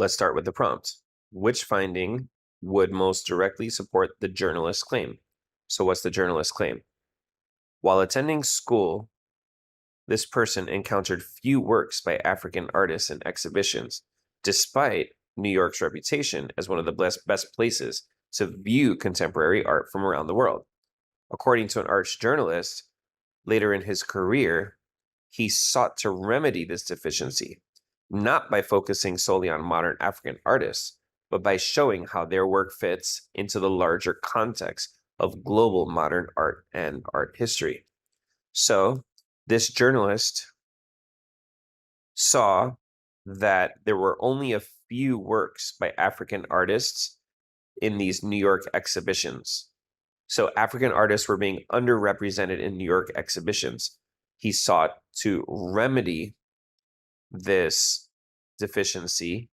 Let's start with the prompt. Which finding would most directly support the journalist's claim? So what's the journalist's claim? While attending school, this person encountered few works by African artists in exhibitions, despite New York's reputation as one of the best places to view contemporary art from around the world. According to an arts journalist, later in his career, he sought to remedy this deficiency, not by focusing solely on modern African artists, but by showing how their work fits into the larger context of global modern art and art history. So, this journalist saw that there were only a few works by African artists in these New York exhibitions. So African artists were being underrepresented in New York exhibitions. He sought to remedy this deficiency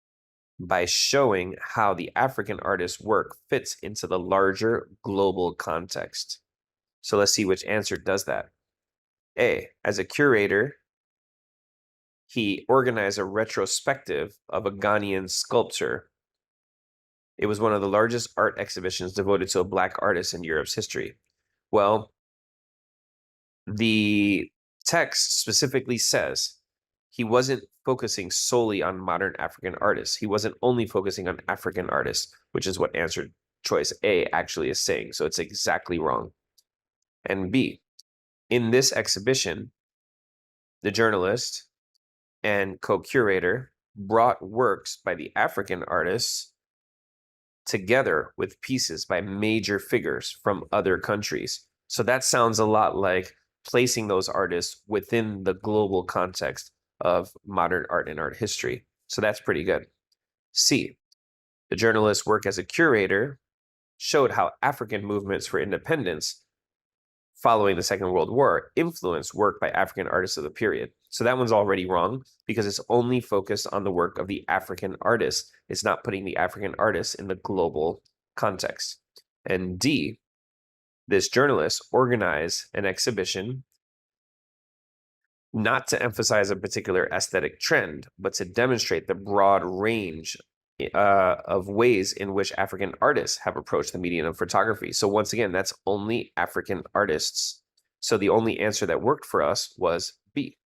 by showing how the African artist's work fits into the larger global context. So let's see which answer does that. A, as a curator, he organized a retrospective of a Ghanaian sculpture. It was one of the largest art exhibitions devoted to a Black artist in Europe's history. Well, the text specifically says he wasn't focusing solely on modern African artists. He wasn't only focusing on African artists, which is what answer choice A actually is saying. So it's exactly wrong. And B, in this exhibition, the journalist and co-curator brought works by the African artists together with pieces by major figures from other countries. So that sounds a lot like placing those artists within the global context of modern art and art history. So that's pretty good. C, the journalist's work as a curator showed how African movements for independence following the Second World War influenced work by African artists of the period. So that one's already wrong because it's only focused on the work of the African artists. It's not putting the African artists in the global context. And D, this journalist organized an exhibition not to emphasize a particular aesthetic trend, but to demonstrate the broad range of ways in which African artists have approached the medium of photography. So once again, that's only African artists. So the only answer that worked for us was B.